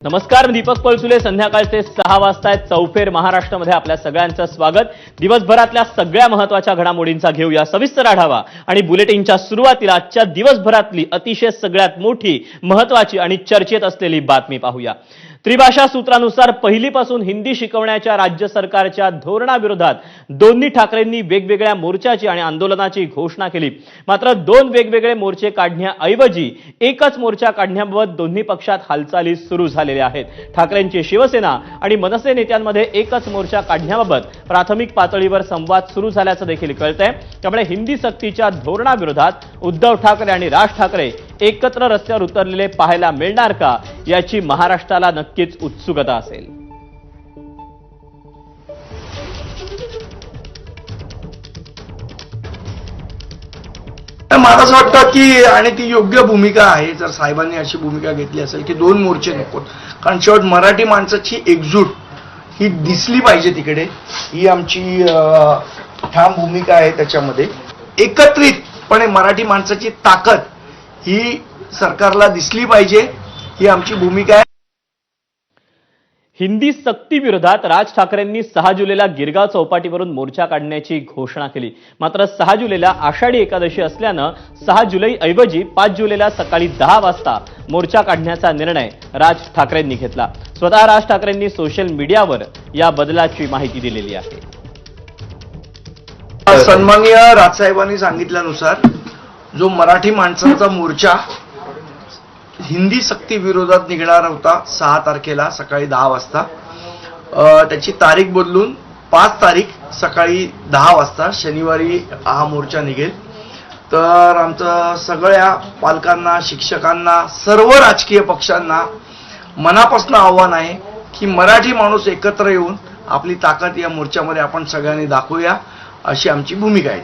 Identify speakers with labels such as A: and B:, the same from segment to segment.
A: नमस्कार, मी दीपक पळसुले. संध्याकाळचे 6 वाजता चौफेर महाराष्ट्रामध्ये आपल्या सगळ्यांचं स्वागत. दिवसभरातल्या सगळ्या महत्त्वाच्या घडामोडींचा घेऊया सविस्तर आढावा आणि बुलेटिनच्या सुरुवातीला आजच्या दिवसभरातली अतिशय सगळ्यात मोठी, महत्त्वाची आणि चर्चेत असलेली बातमी पाहूया. त्रिभाषा सूत्रानुसार पहिलीपासून हिंदी शिकवण्याच्या राज्य सरकारच्या धोरणाविरोधात दोन्ही ठाकरेंनी वेगवेगळ्या मोर्चाची आणि आंदोलनाची घोषणा केली. मात्र दोन वेगवेगळे मोर्चे काढण्याऐवजी एकच मोर्चा काढण्याबाबत दोन्ही पक्षात हालचाली सुरू झालेल्या आहेत. ठाकरेंची शिवसेना आणि मनसे नेत्यांमध्ये एकच मोर्चा काढण्याबाबत प्राथमिक पातळीवर संवाद सुरू झाल्याचं देखील कळतंय. त्यामुळे हिंदी सक्तीच्या धोरणाविरोधात उद्धव ठाकरे आणि राज ठाकरे एकत्र रस्त्यावर उतरलेले पाहायला मिळणार का, याची महाराष्ट्राला नक्कीच उत्सुकता असेल.
B: मला असं वाटतं की आणि ती योग्य भूमिका आहे, जर साहेबांनी अशी भूमिका घेतली असेल की दोन मोर्चे नकोत. कारण शेवट मराठी माणसाची एकजूट ही दिसली पाहिजे तिकडे, ही आमची ठाम भूमिका आहे. त्याच्यामध्ये एकत्रितपणे मराठी माणसाची ताकद ही सरकारला दिसली पाहिजे, ही आमची भूमिका आहे.
A: हिंदी सक्ती विरोधात राज ठाकरेंनी 6 जुलैला गिरगाव चौपाटीवरून मोर्चा काढण्याची घोषणा केली. मात्र 6 जुलैला आषाढी एकादशी असल्यानं 6 जुलै ऐवजी 5 जुलैला सकाळी 10 वाजता मोर्चा काढण्याचा निर्णय राज ठाकरेंनी घेतला. स्वतः राज ठाकरेंनी सोशल मीडियावर या बदलाची माहिती दिलेली आहे.
B: सन्माननीय राजसाहेबांनी सांगितल्यानुसार जो मराठी माणसांचा मोर्चा हिंदी सक्ती विरोधात निघणार होता 6 तारखेला सकाळी 10 वाजता, त्याची तारीख बदलून 5 तारीख सकाळी 10 वाजता शनिवारी हा मोर्चा निघेल. तर आमचं सगळ्या पालकांना, शिक्षकांना, सर्व राजकीय पक्षांना मनापासून आव्हान आहे की मराठी माणूस एकत्र येऊन आपली ताकद या मोर्चामध्ये आपण सगळ्यांनी दाखवूया, अशी आमची भूमिका आहे.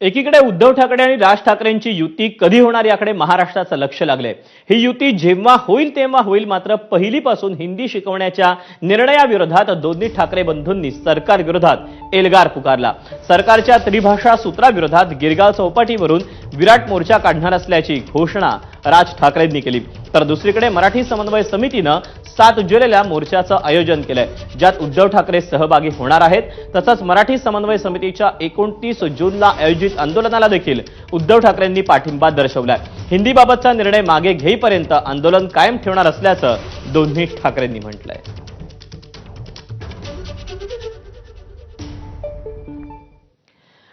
A: एकीकडे उद्धव ठाकरे आणि राज ठाकरेंची युती कधी होणार याकडे महाराष्ट्राचं लक्ष लागलंय. ही युती जेव्हा होईल तेव्हा होईल, मात्र पहिलीपासून हिंदी शिकवण्याच्या निर्णयाविरोधात दोन्ही ठाकरे बंधूंनी सरकार विरोधात एल्गार पुकारला. सरकारच्या त्रिभाषा सूत्राविरोधात गिरगाव चौपाटीवरून विराट मोर्चा काढणार असल्याची घोषणा राज ठाकरेंनी केली. तर दुसरीकडे मराठी समन्वय समितीनं 7 जुलैला मोर्चाचं आयोजन केलंय, ज्यात उद्धव ठाकरे सहभागी होणार आहेत. तसंच मराठी समन्वय समितीच्या 29 जूनला आयोजित आंदोलनाला देखील उद्धव ठाकरेंनी पाठिंबा दर्शवलाय. हिंदीबाबतचा निर्णय मागे घेईपर्यंत आंदोलन कायम ठेवणार असल्याचं दोन्ही ठाकरेंनी म्हटलंय.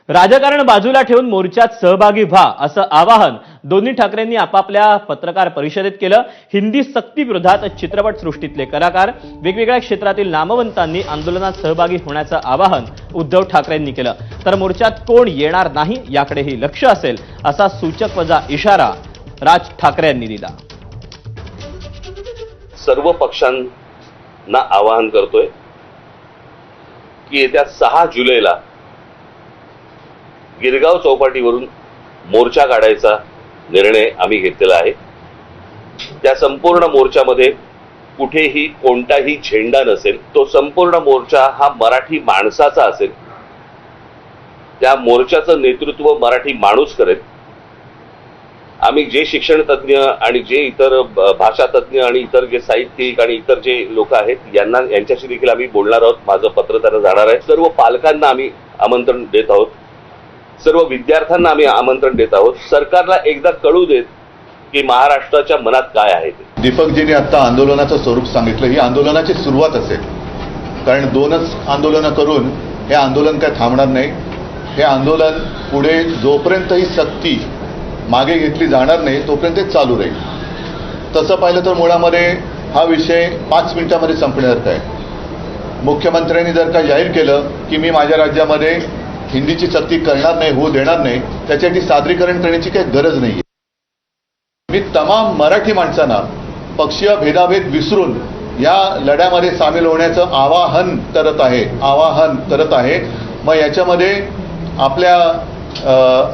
A: राजकारण बाजूला ठेवून मोर्चात सहभागी व्हा, असं आवाहन दोन्ही ठाकरेंनी आपापल्या पत्रकार परिषदेत केलं. हिंदी सक्ती विरोधात चित्रपटसृष्टीतले कलाकार, वेगवेगळ्या क्षेत्रातील नामवंतांनी आंदोलनात सहभागी होण्याचं आवाहन उद्धव ठाकरेंनी केलं. तर मोर्चात कोण येणार नाही याकडेही लक्ष असेल, असा सूचक वजा इशारा राज ठाकरे यांनी दिला.
C: सर्व पक्षांना आवाहन करतोय की येत्या 6 जुलैला गिरगाव चौपाटीवरून मोर्चा काढायचा निर्णय आम्ही घेतलेला आहे. त्या संपूर्ण मोर्चामध्ये कुठेही कोणताही झेंडा नसेल. तो संपूर्ण मोर्चा हा मराठी माणसाचा असेल. त्या मोर्चाचं नेतृत्व मराठी माणूस करेल. आम्ही जे शिक्षण तज्ज्ञ आणि जे इतर भाषा तज्ज्ञ आणि इतर जे साहित्यिक आणि इतर जे लोक आहेत यांच्याशी देखील आम्ही बोलणार आहोत. माझं पत्र त्यांना जाणार आहे. सर्व पालकांना आम्ही आमंत्रण देत आहोत. सर्व विद्यार्थ्यांना आम्ही आमंत्रण देत आहोत. सरकारला एकदा कळू देत की महाराष्ट्राच्या मनात काय आहे ते.
D: दीपकजींनी आता आंदोलनाचं स्वरूप सांगितलं. ही आंदोलनाची सुरुवात असेल, कारण 2च आंदोलनं करून हे आंदोलन काय थांबणार नाही. हे आंदोलन पुढे जोपर्यंत ही सक्ती मागे घेतली जाणार नाही तोपर्यंत चालू राहील. तसं पाहिलं तर मुळामध्ये हा विषय 5 मिनिटांमध्ये संपण्यासारखा आहे. मुख्यमंत्र्यांनी जर का जाहीर केलं की मी माझ्या राज्यामध्ये हिंदीची सक्ती करणार नाही, होऊ देणार नाही, त्याच्यासाठी सादरीकरण करण्याची काही गरज नाही. मी तमाम मराठी माणसांना पक्षीय भेदाभेद विसरून या लढ्यामध्ये सामील होण्याचं आवाहन करत आहे. मग याच्यामध्ये आपल्या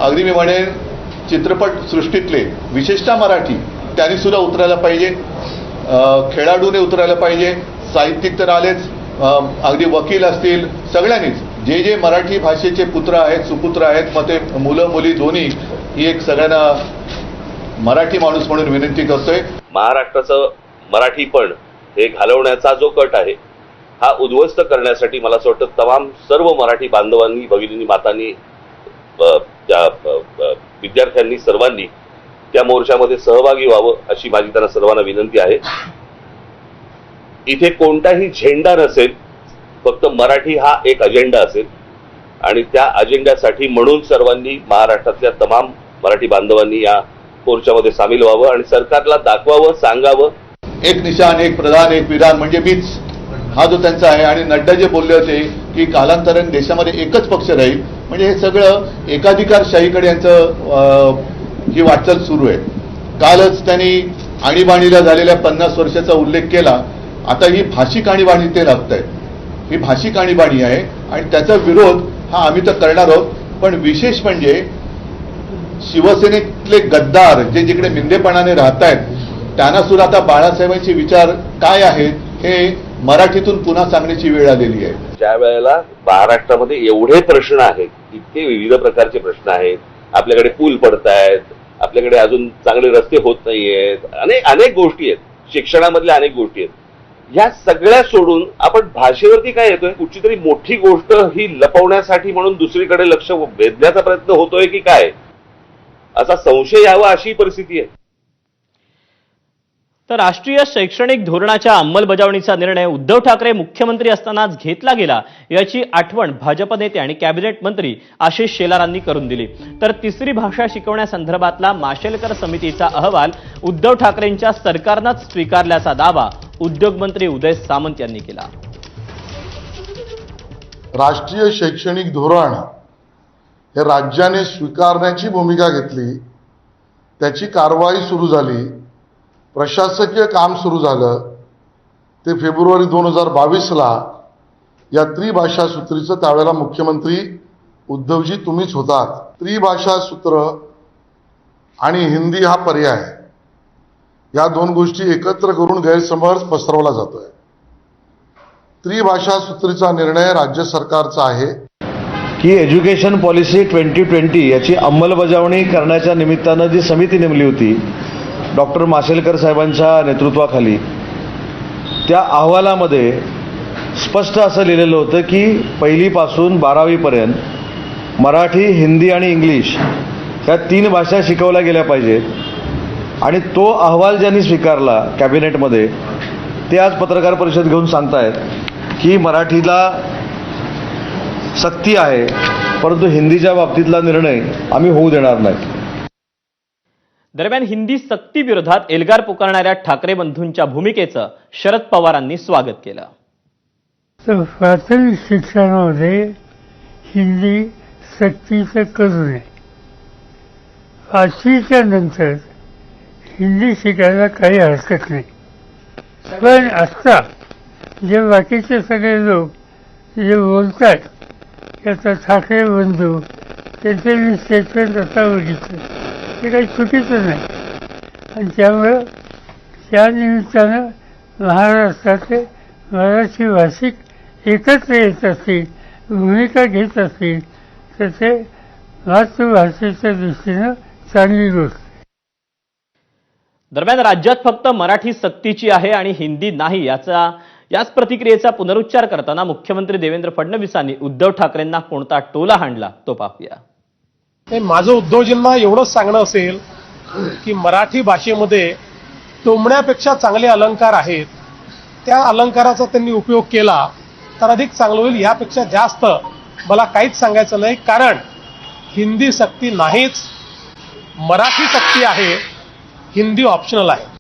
D: अगदी मी म्हणेन चित्रपट सृष्टीतले विशेषतः मराठी त्यांनी सुद्धा उतरायला पाहिजे, खेळाडूने उतरायला पाहिजे, साहित्यिक तर आलेच, अगदी वकील असतील, सगळ्यांनीच जे जे मराठी भाषेचे पुत्र आहेत, सुपुत्र आहेत, मग ते मुलं मुली दोन्ही, ही एक सगळ्यांना मराठी माणूस म्हणून विनंती करतोय.
C: महाराष्ट्राचं मराठीपण हे घालवण्याचा जो कट आहे हा उद्ध्वस्त करण्यासाठी मला असं वाटतं तमाम सर्व मराठी बांधवांनी, भगिनींनी, मातांनी, विद्यार्थ्यांनी, सर्वांनी त्या मोर्चामध्ये सहभागी व्हावं अशी माझी त्यांना सर्वांना विनंती आहे. इथे कोणताही झेंडा नसेल, फक्त मराठी हा एक अजेंडा असेल आणि त्या अजेंड्यासाठी म्हणून सर्वांनी, महाराष्ट्रातल्या तमाम मराठी बांधवांनी या मोर्चामध्ये सामील व्हावं आणि सरकारला दाखवावं, सांगावं.
D: एक निशाण, एक प्रधान, एक विधान म्हणजे मीच, हा जो त्यांचा आहे. आणि नड्डा जे बोलले होते की कालांतराने देशामध्ये एकच पक्ष राहील, म्हणजे हे सगळं एकाधिकारशाहीकडे यांचं ही वाटचाल सुरू आहे. कालच त्यांनी आणीबाणीला झालेल्या 50 वर्षाचा उल्लेख केला. आता ही भाषिक आणीबाणी ते लागतंय, ही भाषिक आणीबाणी आहे आणि त्याचा विरोध हा आम्ही तर करणार आहोत. पण विशेष म्हणजे शिवसेनेतले गद्दार जे जिकडे मिंदेपणाने राहत आहेत त्यांना सुद्धा आता बाळासाहेबांचे विचार काय आहेत हे मराठीतून पुन्हा सांगण्याची वेळ आलेली आहे.
C: ज्या वेळेला महाराष्ट्रामध्ये एवढे प्रश्न आहेत, इतके विविध प्रकारचे प्रश्न आहेत, आपल्याकडे पूल पडतायत, आपल्याकडे अजून चांगले रस्ते होत नाहीयेत, अनेक गोष्टी आहेत, शिक्षणामधल्या अनेक गोष्टी आहेत. ह्या सगळ्या सोडून आपण भाषेवरती काय येतोय? कुठची तरी मोठी गोष्ट ही लपवण्यासाठी म्हणून दुसरीकडे लक्ष वेधण्याचा प्रयत्न होतोय की काय, असा संशय यावा अशी परिस्थिती आहे.
A: तर राष्ट्रीय शैक्षणिक धोरणाच्या अंमलबजावणीचा निर्णय उद्धव ठाकरे मुख्यमंत्री असतानाच घेतला गेला याची आठवण भाजप नेते आणि कॅबिनेट मंत्री आशिष शेलारांनी करून दिली. तर तिसरी भाषा शिकवण्यासंदर्भातला माशेलकर समितीचा अहवाल उद्धव ठाकरेंच्या सरकारनंच स्वीकारल्याचा दावा उद्योगमंत्री उदय सामंत यांनी केला.
E: राष्ट्रीय शैक्षणिक धोरण हे राज्याने स्वीकारण्याची भूमिका घेतली, त्याची कारवाई सुरू झाली, प्रशासकीय काम सुरू झालं. ते फेब्रुवारी 2022ला या त्रिभाषा सूत्रीचं त्यावेळेला मुख्यमंत्री उद्धवजी तुम्हीच होतात. त्रिभाषा सूत्र आणि हिंदी हा पर्याय, या दोन गोष्टी एकत्र करून गैरसमज पसरवला जातोय. त्रिभाषा सूत्रीचा निर्णय राज्य सरकारचा आहे
F: की एज्युकेशन पॉलिसी 2020 याची अंमलबजावणी करण्याच्या निमित्तानं जी समिती नेमली होती डॉक्टर माशेलकर साहेबांच्या नेतृत्वाखाली, त्या अहवालामध्ये स्पष्ट असं लिहिलेलं होतं की 1ली पासून 12वी पर्यंत मराठी, हिंदी आणि इंग्लिश ह्या 3 भाषा शिकवल्या गेल्या पाहिजेत. आणि तो अहवाल ज्यांनी स्वीकारला कॅबिनेटमध्ये ते आज पत्रकार परिषद घेऊन सांगतायत की मराठीला सक्ती आहे, परंतु हिंदीच्या बाबतीतला निर्णय आम्ही होऊ देणार नाही.
A: दरम्यान हिंदी सक्ती विरोधात एल्गार पुकारणाऱ्या ठाकरे बंधूंच्या भूमिकेचं शरद पवारांनी स्वागत केलं.
G: तर प्राथमिक शिक्षणामध्ये हिंदी सक्तीचं करू नये. 5वीच्या नंतर हिंदी शिकायला काही हरकत नाही. पण आता जे बाकीचे सगळे लोक जे बोलतात त्याचा ठाकरे बंधू त्याचे मी स्टेटमेंट आता बघितलं, ते काही चुकीचं नाही. आणि त्यामुळं त्या निमित्तानं महाराष्ट्रातले मराठी भाषिक एकत्र येत असतील, भूमिका घेत असतील तर ते मातृभाषेच्या दृष्टीनं चांगली गोष्ट.
A: दरम्यान राज्यात फक्त मराठी सक्तीची आहे आणि हिंदी नाही याच प्रतिक्रियेचा पुनरुच्चार करताना मुख्यमंत्री देवेंद्र फडणवीसांनी उद्धव ठाकरेंना कोणता टोला हाणला तो पाहूया.
H: माझं उद्धवजींना एवढंच सांगणं असेल की मराठी भाषेमध्ये टोमण्यापेक्षा चांगले अलंकार आहेत, त्या अलंकाराचा त्यांनी उपयोग केला तर अधिक चांगलं होईल. यापेक्षा जास्त मला काहीच सांगायचं नाही, कारण हिंदी सक्ती नाहीच, मराठी सक्ती आहे, हिंदी ऑप्शनल आहे.